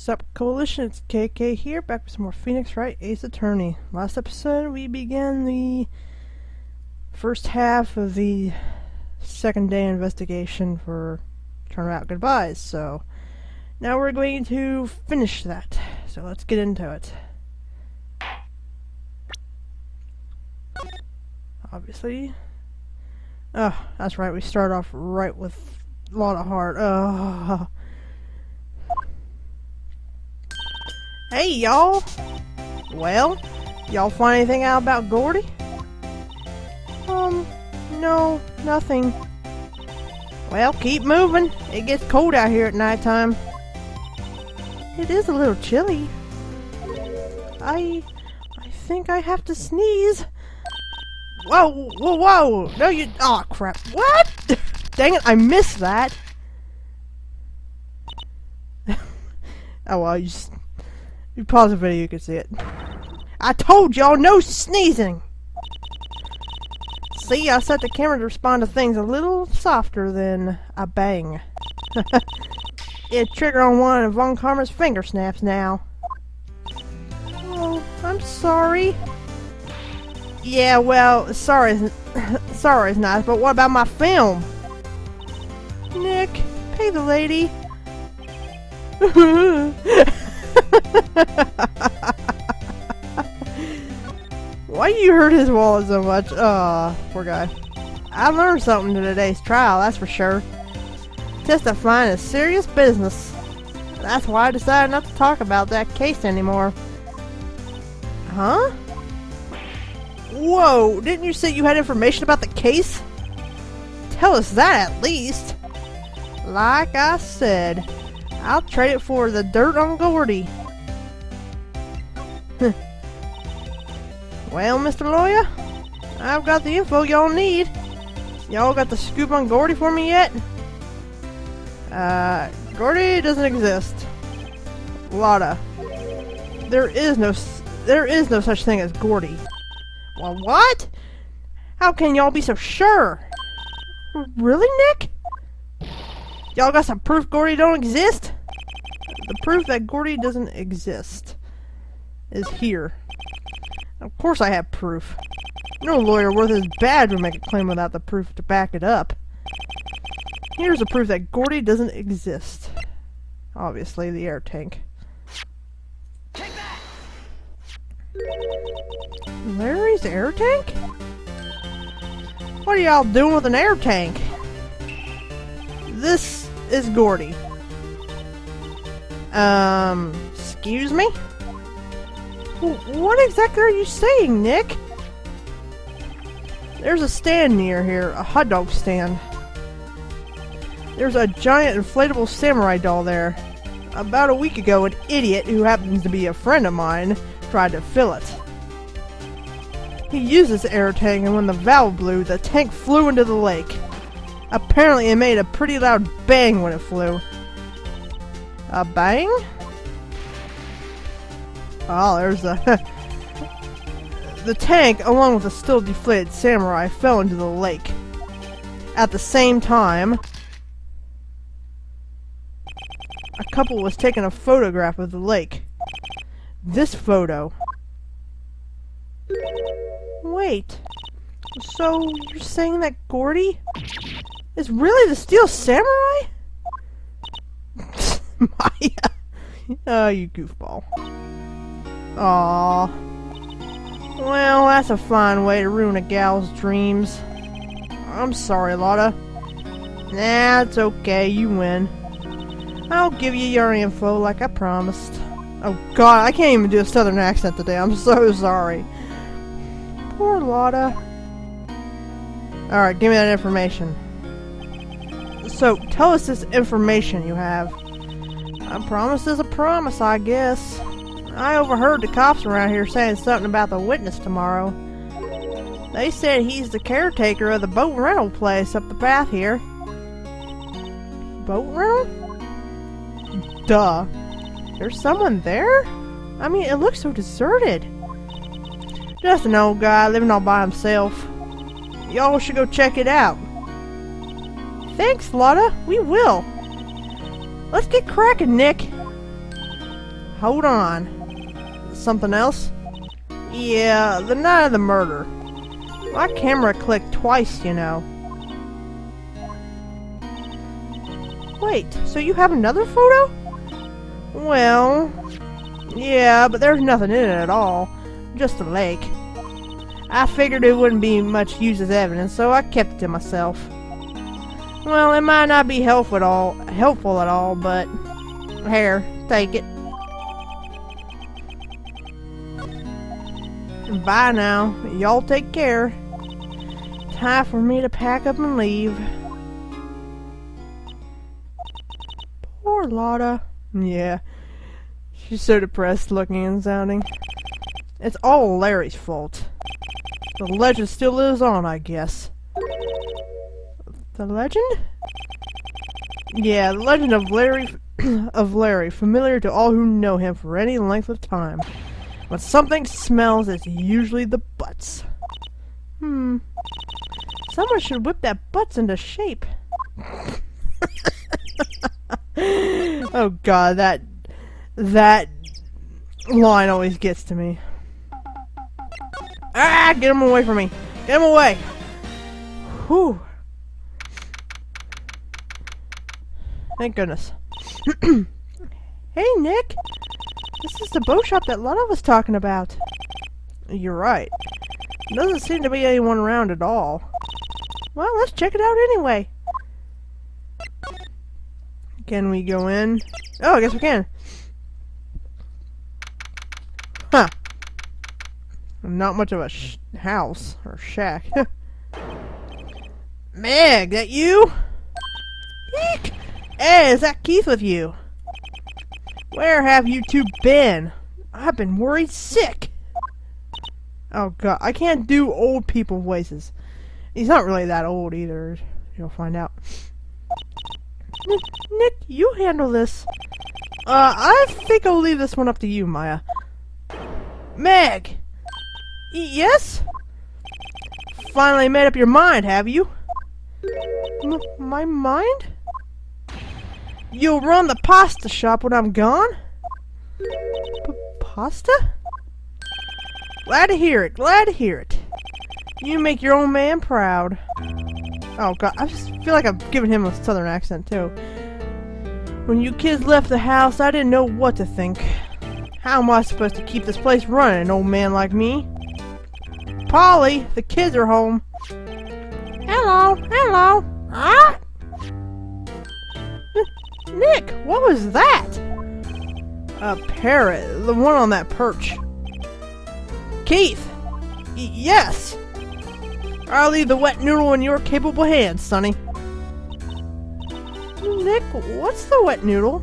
Sup Coalition, it's KK here, back with some more Phoenix Wright Ace Attorney. Last episode we began the first half of the second day investigation for Turnabout Goodbyes, so now we're going to finish that. So let's get into it. Obviously. Oh, that's right, we start off right with a lot of heart. Oh. Hey, y'all! Well, y'all find anything out about Gordy? No, nothing. Well, keep moving. It gets cold out here at nighttime. It is a little chilly. I think I have to sneeze. Whoa, whoa, whoa! No, you. Aw, crap. What? Dang it, I missed that. Oh, well, you pause the video, you can see it. I told y'all, no sneezing! See, I set the camera to respond to things a little softer than a bang. It triggered on one of Von Karma's finger snaps now. Oh, I'm sorry. Yeah, well, sorry is nice, but what about my film? Nick, pay the lady. Why do you hurt his wallet so much? Aw, poor guy. I learned something in today's trial, that's for sure. Testifying is serious business. That's why I decided not to talk about that case anymore. Huh? Whoa, didn't you say you had information about the case? Tell us that at least. Like I said, I'll trade it for the dirt on Gordy. Well, Mr. Lawyer, I've got the info y'all need. Y'all got the scoop on Gordy for me yet? Gordy doesn't exist. Lotta. There is no such thing as Gordy. Well, what? How can y'all be so sure? Really, Nick? Y'all got some proof Gordy don't exist? The proof that Gordy doesn't exist is here. Of course I have proof. No lawyer worth his badge would make a claim without the proof to back it up. Here's the proof that Gordy doesn't exist. Obviously, the air tank. Take that! Larry's air tank? What are y'all doing with an air tank? This is Gordy. Excuse me? What exactly are you saying, Nick? There's a stand near here, a hot dog stand. There's a giant inflatable samurai doll there. About a week ago, an idiot who happens to be a friend of mine tried to fill it. He used this air tank, and when the valve blew, the tank flew into the lake. Apparently, it made a pretty loud bang when it flew. A bang? Oh, there's the tank, along with the still deflated samurai, fell into the lake. At the same time, a couple was taking a photograph of the lake. This photo. Wait. So, you're saying that Gordy is really the Steel Samurai? Maya. Oh, you goofball. Aww. Well, that's a fine way to ruin a gal's dreams. I'm sorry, Lotta. Nah, it's okay, you win. I'll give you your info like I promised. Oh god, I can't even do a southern accent today, I'm so sorry. Poor Lotta. Alright, give me that information. So, tell us this information you have. A promise is a promise, I guess. I overheard the cops around here saying something about the witness tomorrow. They said he's the caretaker of the boat rental place up the path here. Boat rental? Duh. There's someone there? I mean, it looks so deserted. Just an old guy living all by himself. Y'all should go check it out. Thanks, Lotta. We will. Let's get cracking, Nick. hold on. Something else? Yeah, the night of the murder. My camera clicked twice, you know. Wait, so you have another photo? Well, yeah, but there's nothing in it at all. Just a lake. I figured it wouldn't be much use as evidence, so I kept it to myself. Well, it might not be helpful at all, but here, take it. Bye now. Y'all take care. Time for me to pack up and leave. Poor Lotta. Yeah. She's so depressed looking and sounding. It's all Larry's fault. The legend still lives on, I guess. The legend? Yeah, the legend of Larry, familiar to all who know him for any length of time. When something smells, it's usually the butts. Someone should whip that butts into shape. Oh god, that line always gets to me. Ah, get him away from me. Get him away. Whew. Thank goodness. Hey, Nick. This is the bow shop that Lotta was talking about. You're right. Doesn't seem to be anyone around at all. Well, let's check it out anyway. Can we go in? Oh, I guess we can. Huh. Not much of a house or shack. Meg, that you? Eek! Hey, is that Keith with you? Where have you two been? I've been worried sick. Oh god, I can't do old people voices. He's not really that old either. You'll find out. Nick, you handle this. I think I'll leave this one up to you, Maya. Meg! Yes? Finally made up your mind, have you? My mind? You'll run the pasta shop when I'm gone? Pasta? Glad to hear it, glad to hear it. You make your old man proud. Oh god, I just feel like I'm giving him a southern accent too. When you kids left the house, I didn't know what to think. How am I supposed to keep this place running, an old man like me? Polly, the kids are home. Hello, hello. Ah! Nick, what was that? A parrot, the one on that perch. Keith! Yes! I'll leave the wet noodle in your capable hands, Sonny. Nick, what's the wet noodle?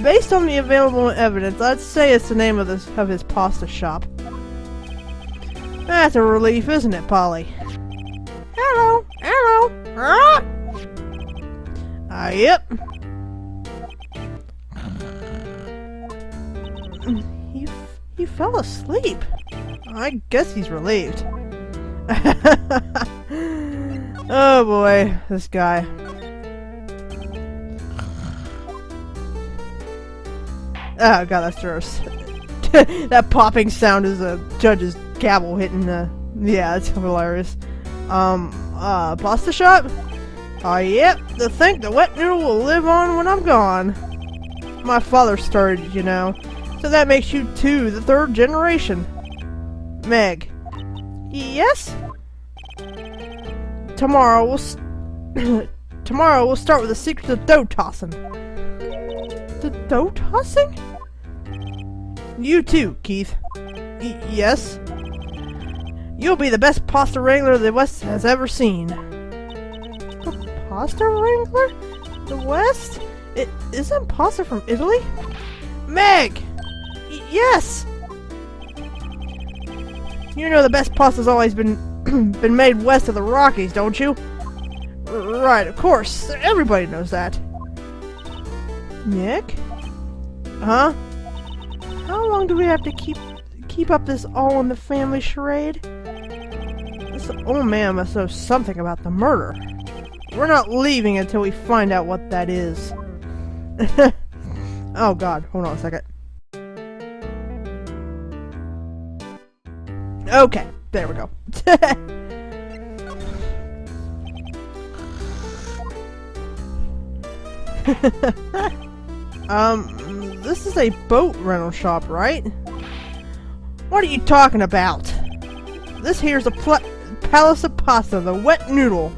Based on the available evidence, I'd say it's the name of his pasta shop. That's a relief, isn't it, Polly? Hello, hello. Ah! Yep. He fell asleep. I guess he's relieved. Oh boy, this guy. Oh god, that's gross. That popping sound is a judge's gavel hitting the... Yeah, that's hilarious. Pasta shop? Yep, to think the wet noodle will live on when I'm gone. My father started, you know, so that makes you two the third generation. Meg. Yes? Tomorrow we'll start with the secrets of dough tossing. The dough tossing? You too, Keith. Yes? You'll be the best pasta wrangler the West has ever seen. Pasta wrangler? The West? Isn't pasta from Italy? Meg! Yes! You know the best pasta's always been made west of the Rockies, don't you? Right, of course. Everybody knows that. Nick? Huh? How long do we have to keep up this all in the family charade? This old man must know something about the murder. We're not leaving until we find out what that is. Oh god, hold on a second. Okay, there we go. This is a boat rental shop, right? What are you talking about? This here's a palace of pasta, the Wet Noodle.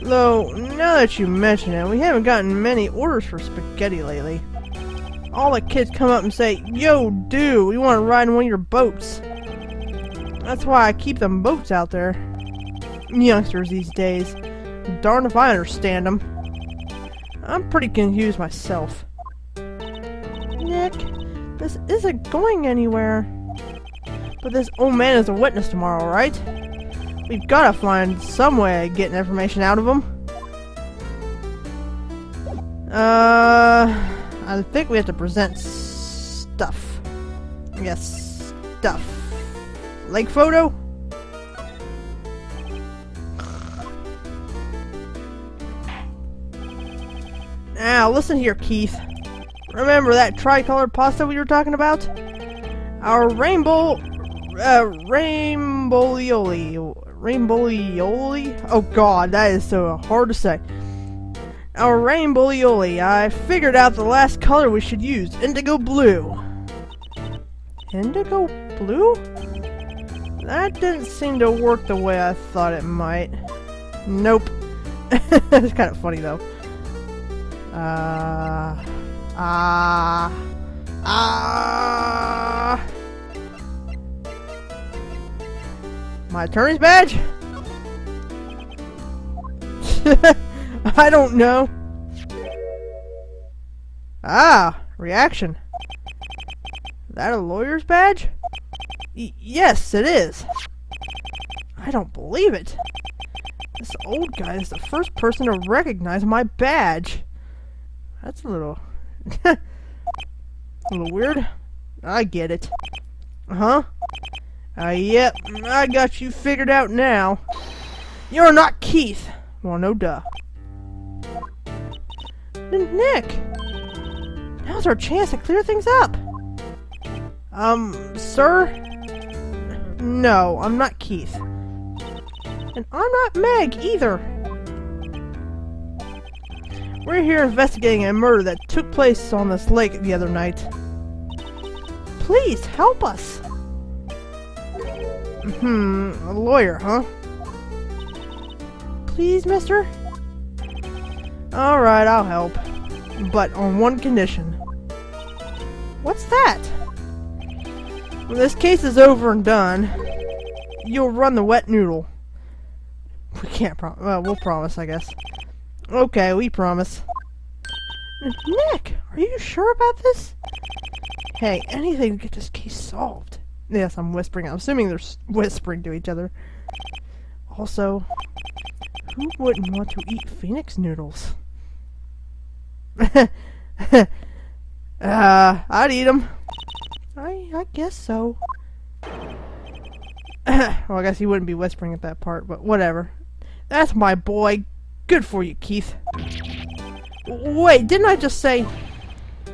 Though, now that you mention it, we haven't gotten many orders for spaghetti lately. All the kids come up and say, "Yo, dude, we want to ride in one of your boats." That's why I keep them boats out there. Youngsters these days. Darn if I understand them. I'm pretty confused myself. Nick, this isn't going anywhere. But this old man is a witness tomorrow, right? We've gotta find some way of getting information out of him. I think we have to present stuff. Yes, stuff. Lake photo? Now, listen here, Keith. Remember that tricolored pasta we were talking about? Our rainbowioli. Oh god, that is so hard to say. Our rainbowioli. I figured out the last color we should use. Indigo blue. Indigo blue? That didn't seem to work the way I thought it might. Nope. It's kind of funny though. My attorney's badge? I don't know. Reaction. That a lawyer's badge? Yes, it is. I don't believe it. This old guy is the first person to recognize my badge. That's a little... a little weird. I get it. Yep, I got you figured out now. You're not Keith. Well, no duh. Nick! Now's our chance to clear things up. Sir? No, I'm not Keith. And I'm not Meg, either. We're here investigating a murder that took place on this lake the other night. Please, help us. A lawyer, huh? Please, mister? Alright, I'll help. But on one condition. What's that? When this case is over and done, you'll run the Wet Noodle. We can't promise. Well, we'll promise, I guess. Okay, we promise. Nick, are you sure about this? Hey, anything to get this case solved. Yes, I'm whispering. I'm assuming they're whispering to each other. Also, who wouldn't want to eat Phoenix noodles? I'd eat them. I guess so. Well, I guess he wouldn't be whispering at that part, but whatever. That's my boy. Good for you, Keith. Wait, didn't I just say...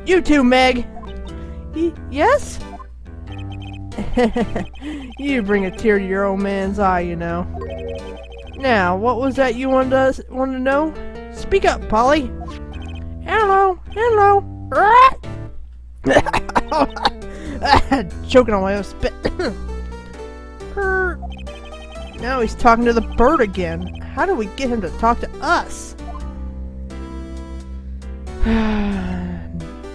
You too, Meg! Yes? You bring a tear to your old man's eye, you know. Now, what was that you wanted to know? Speak up, Polly! Hello! Choking on my own spit. Now he's talking to the bird again. How do we get him to talk to us?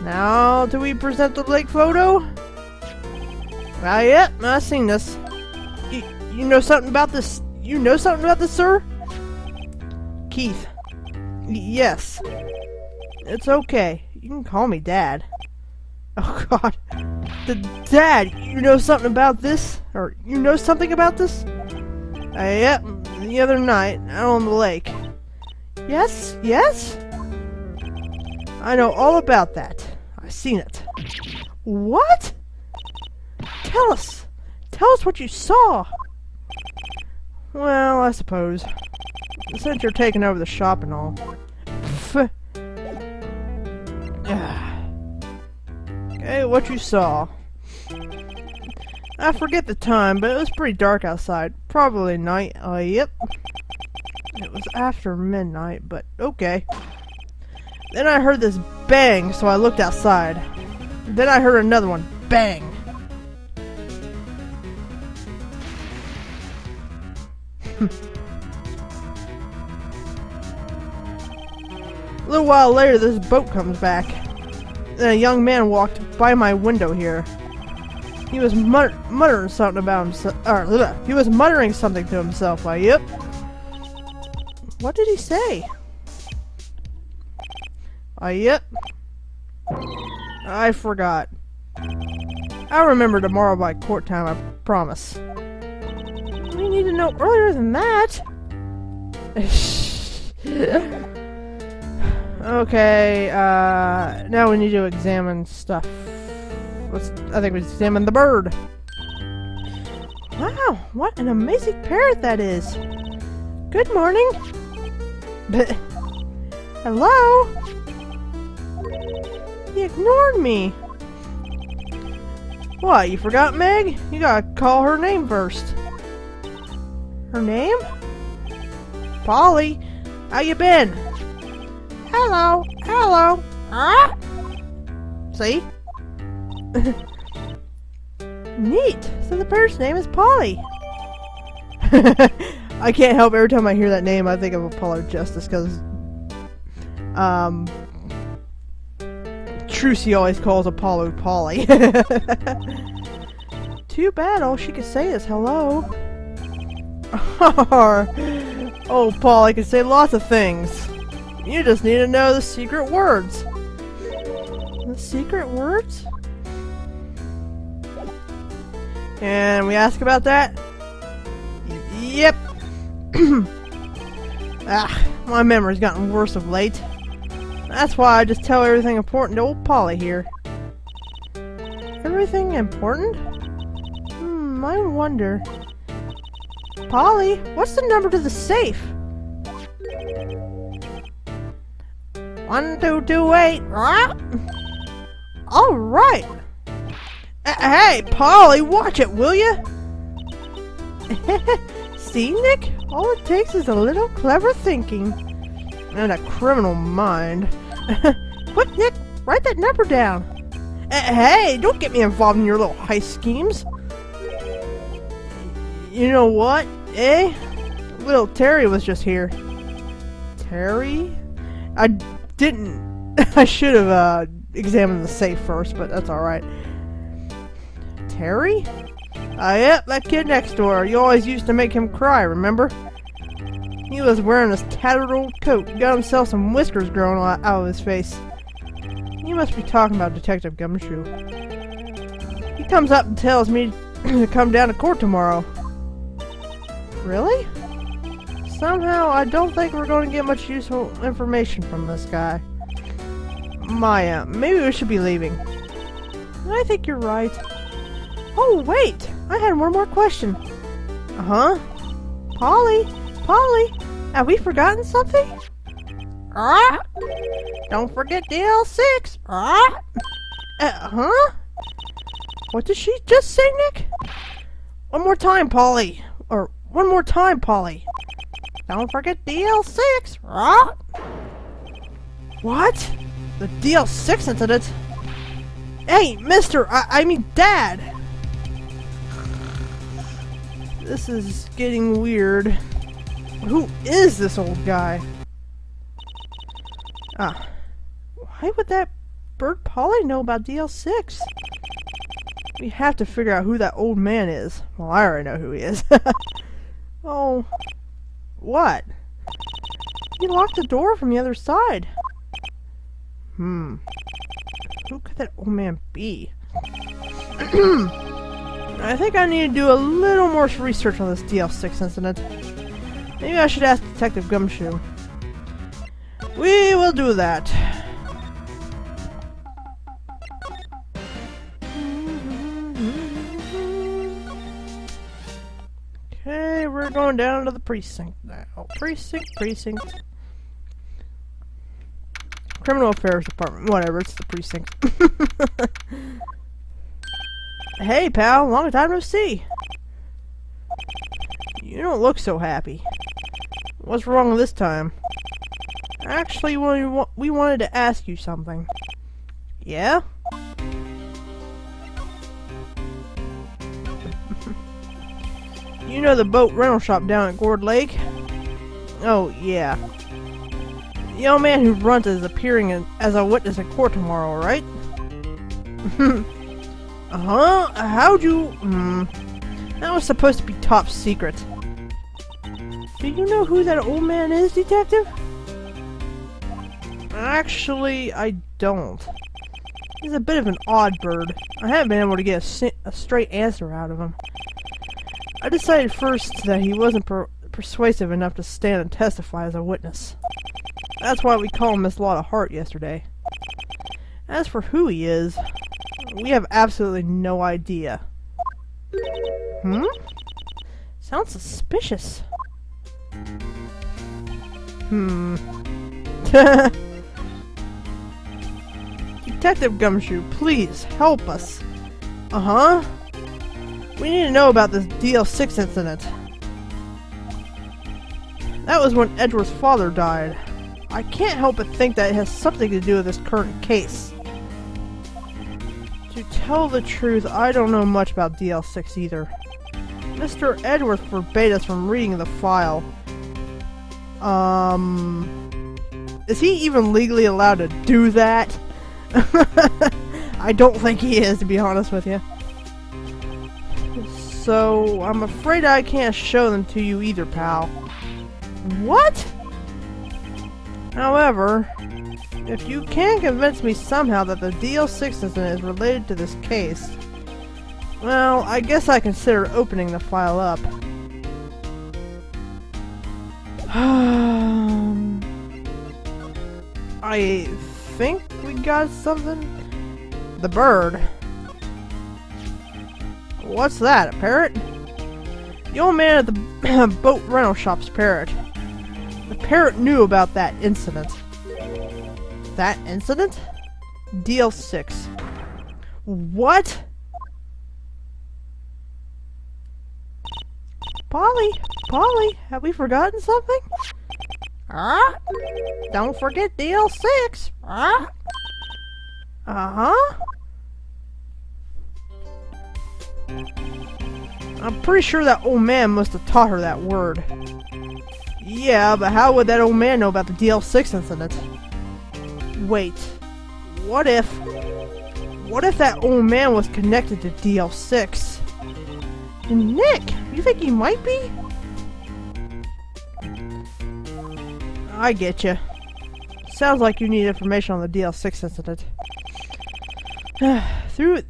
Now, do we present the lake photo? Yep, I've seen this. You know something about this? You know something about this, sir? Keith. Yes. It's okay. You can call me Dad. Oh, God. Dad, you know something about this? Or, you know something about this? Yep, the other night, out on the lake. Yes? I know all about that. I seen it. What? Tell us what you saw. Well, I suppose. Since you're taking over the shop and all. Okay, what you saw? I forget the time, but it was pretty dark outside. Probably night. Yep. It was after midnight, but okay. Then I heard this bang, so I looked outside. Then I heard another one. Bang! A little while later, this boat comes back. Then a young man walked by my window here. He was muttering something about himself. He was muttering something to himself. Yep. What did he say? Yep. I forgot. I'll remember tomorrow by court time, I promise. We need to know earlier than that. Okay, now we need to examine stuff. I think we examine the bird. Wow, what an amazing parrot that is. Good morning. Hello? He ignored me. What, you forgot Meg? You gotta call her name first. Her name? Polly, how you been? Hello, hello. Ah! See? Neat. So the bird's name is Polly. I can't help every time I hear that name I think of Apollo Justice because Trucy always calls Apollo Polly. Too bad all she could say is hello. Oh, Polly can say lots of things. You just need to know the secret words. The secret words? And we ask about that? Yep. My memory's gotten worse of late. That's why I just tell everything important to old Polly here. Everything important? I wonder. Polly, what's the number to the safe? 1228. All right. Hey, Polly, watch it, will you? See, Nick? All it takes is a little clever thinking. And a criminal mind. Quick, Nick, write that number down. Hey, don't get me involved in your little heist schemes. You know what, eh? Little Terry was just here. Terry? I didn't. I should have examined the safe first, but that's alright. Terry? Yep, that kid next door. You always used to make him cry, remember? He was wearing this tattered old coat, got himself some whiskers growing out of his face. You must be talking about Detective Gumshoe. He comes up and tells me to come down to court tomorrow. Really? Somehow, I don't think we're going to get much useful information from this guy. Maya, maybe we should be leaving. I think you're right. Oh, wait! I had one more question. Uh-huh? Polly? Polly? Have we forgotten something? Don't forget the L6! Huh? What did she just say, Nick? One more time, Polly. Or, one more time, Polly. Don't forget DL6! What? The DL6 incident? Hey, mister! I mean, Dad! This is getting weird. Who is this old guy? Why would that bird Polly know about DL6? We have to figure out who that old man is. Well, I already know who he is. Oh. What? He locked the door from the other side. Who could that old man be? I think I need to do a little more research on this DL6 incident. Maybe I should ask Detective Gumshoe. We will do that. Okay, we're going down to the precinct now. Precinct. Criminal Affairs Department. Whatever, it's the precinct. Hey, pal. Long time no see. You don't look so happy. What's wrong this time? Actually, we wanted to ask you something. Yeah? You know the boat rental shop down at Gourd Lake? Oh, yeah. The young man who runs it is appearing as a witness in court tomorrow, right? Uh-huh? How'd you... That was supposed to be top secret. Do you know who that old man is, Detective? Actually, I don't. He's a bit of an odd bird. I haven't been able to get a straight answer out of him. I decided first that he wasn't persuasive enough to stand and testify as a witness. That's why we called Miss Lotta Hart yesterday. As for who he is, we have absolutely no idea. Sounds suspicious. Detective Gumshoe, please help us. Uh-huh. We need to know about this DL6 incident. That was when Edward's father died. I can't help but think that it has something to do with this current case. To tell the truth, I don't know much about DL6 either. Mr. Edwards forbade us from reading the file. Is he even legally allowed to do that? I don't think he is, to be honest with you. So, I'm afraid I can't show them to you either, pal. What? However, if you can convince me somehow that the DL6 incident is related to this case, well, I guess I consider opening the file up. I think we got something. The bird. What's that, a parrot? The old man at the boat rental shop's parrot. The parrot knew about that incident. That incident? DL6. What? Polly, have we forgotten something? Don't forget DL6. Uh-huh. I'm pretty sure that old man must have taught her that word. Yeah, but how would that old man know about the DL6 incident? Wait, what if that old man was connected to DL6? Nick, you think he might be? I get you. Sounds like you need information on the DL6 incident. Through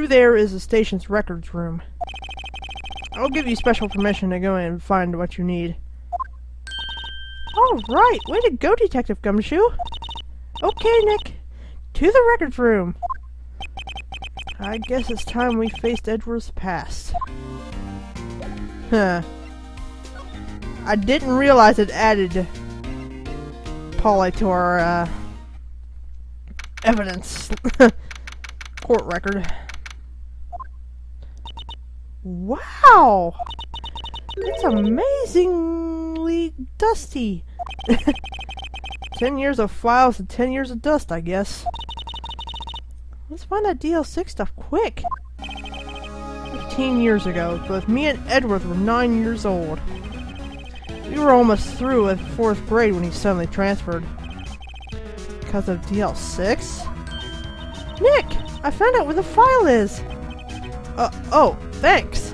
there is the station's records room. I'll give you special permission to go in and find what you need. Alright, way to go, Detective Gumshoe. Okay, Nick, to the records room. I guess it's time we faced Edward's past. I didn't realize it added Polly to our evidence court record. Wow! It's amazingly dusty. 10 years of files and 10 years of dust, I guess. Let's find that DL6 stuff quick. 15 years ago, both me and Edward were 9 years old. We were almost through with 4th grade when he suddenly transferred. Because of DL6? Nick! I found out where the file is! Oh, thanks!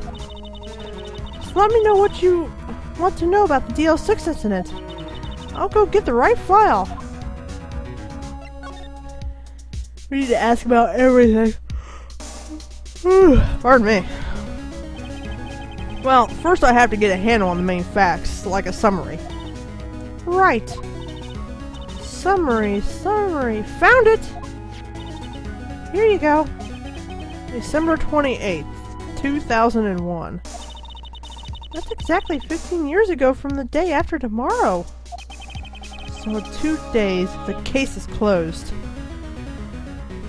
Just let me know what you want to know about the DL6 incident. I'll go get the right file. We need to ask about everything. Pardon me. Well, first I have to get a handle on the main facts, like a summary. Right. Summary. Found it! Here you go. December 28th, 2001. That's exactly 15 years ago from the day after tomorrow. So in 2 days, the case is closed.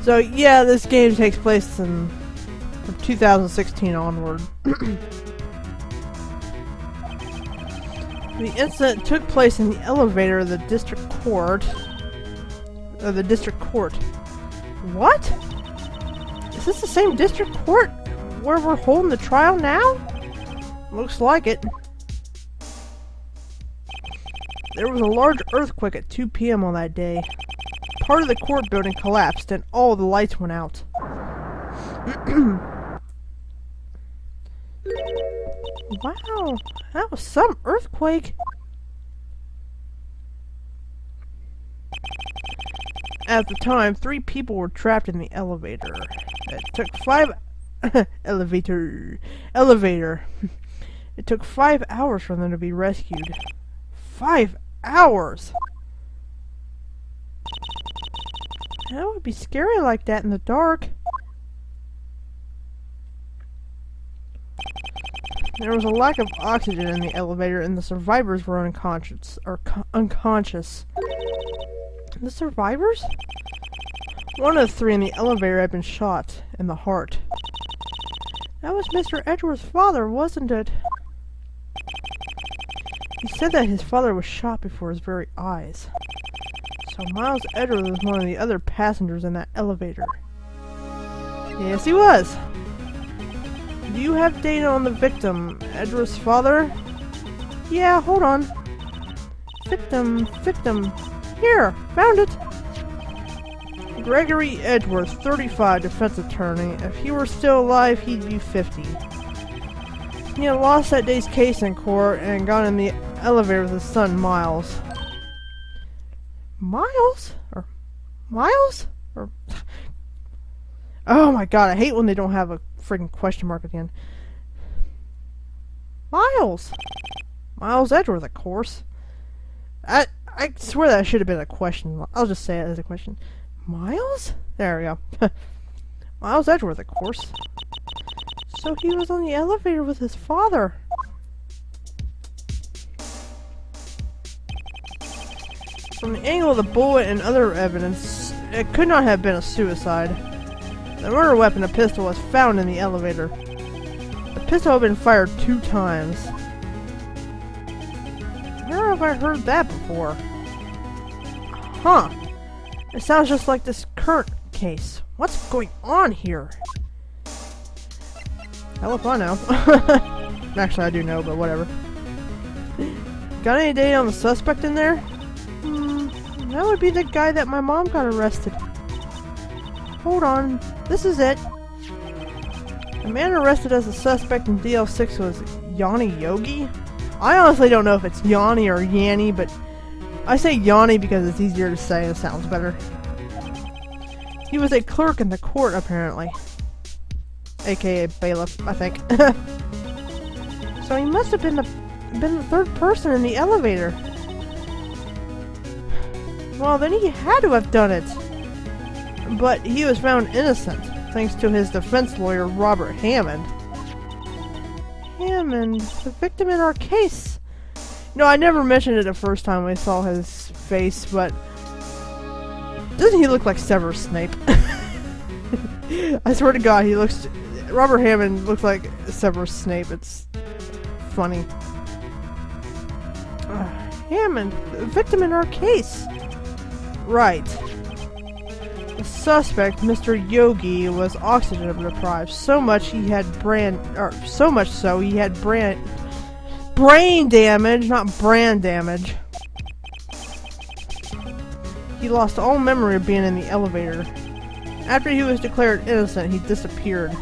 So yeah, this game takes place from 2016 onward. The incident took place in the elevator of the district court. What? Is this the same district court where we're holding the trial now? Looks like it. There was a large earthquake at 2 p.m. on that day. Part of the court building collapsed and all the lights went out. Wow, that was some earthquake. At the time, 3 people were trapped in the elevator. It took 5 elevator. It took 5 hours for them to be rescued. 5 hours. That would be scary like that in the dark. There was a lack of oxygen in the elevator and the survivors were unconscious. The survivors? One of the 3 in the elevator had been shot in the heart. That was Mr. Edgeworth's father, wasn't it? He said that his father was shot before his very eyes. So Miles Edgeworth was one of the other passengers in that elevator. Yes, he was. Do you have data on the victim, Edgeworth's father? Yeah, hold on. Victim. Here, found it. Gregory Edgeworth, 35, defense attorney. If he were still alive, he'd be 50. He had lost that day's case in court and got in the elevator with his son, Miles. Miles? Or Miles? Or oh my god, I hate when they don't have a freaking question mark at the end. Miles! Miles Edgeworth, of course. I swear that should have been a question. I'll just say it as a question. Miles? There we go. Miles Edgeworth, of course. So he was on the elevator with his father. From the angle of the bullet and other evidence, it could not have been a suicide. The murder weapon, a pistol, was found in the elevator. The pistol had been fired 2 times. Where have I heard that before? Huh. It sounds just like this current case. What's going on here? Hell if I know. Actually, I do know, but whatever. Got any data on the suspect in there? That would be the guy that my mom got arrested. Hold on. This is it. The man arrested as a suspect in DL6 was Yanni Yogi? I honestly don't know if it's Yanni or Yanni, but I say Yanni because it's easier to say and it sounds better. He was a clerk in the court, apparently. AKA bailiff, I think. So he must have been the 3rd person in the elevator. Well, then he had to have done it. But he was found innocent, thanks to his defense lawyer, Robert Hammond. Hammond, the victim in our case. No, I never mentioned it the first time we saw his face, but doesn't he look like Severus Snape? I swear to God, Robert Hammond looks like Severus Snape. It's funny. Hammond, the victim in our case. Right. The suspect, Mr. Yogi, was oxygen deprived so much so he had brain damage, not brand damage. He lost all memory of being in the elevator. After he was declared innocent, he disappeared.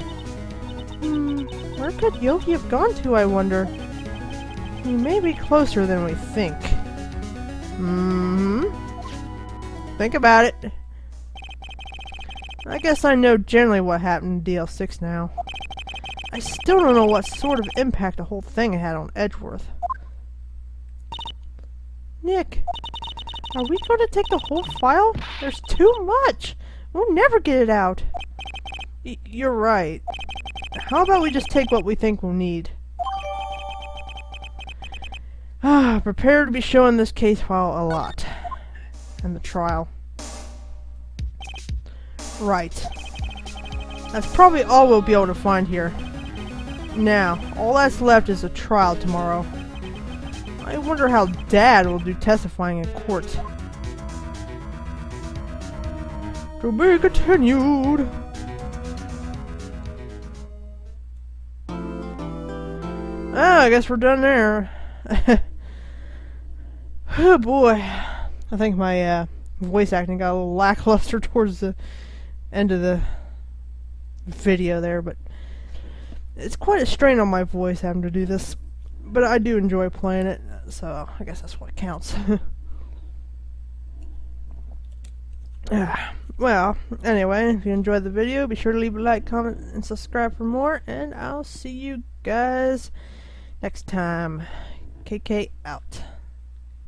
Where could Yogi have gone to, I wonder? He may be closer than we think. Think about it. I guess I know generally what happened in DL6 now. I still don't know what sort of impact the whole thing had on Edgeworth. Nick, are we going to take the whole file? There's too much! We'll never get it out. You're right. How about we just take what we think we'll need? Prepare to be showing this case file a lot. and the trial. Right. That's probably all we'll be able to find here. Now, all that's left is a trial tomorrow. I wonder how Dad will do testifying in court. To be continued. Ah, I guess we're done there. Oh boy. I think my voice acting got a little lackluster towards the end of the video there, but it's quite a strain on my voice having to do this. But I do enjoy playing it, so I guess that's what counts. Well, anyway, if you enjoyed the video, be sure to leave a like, comment, and subscribe for more, and I'll see you guys next time. KK out.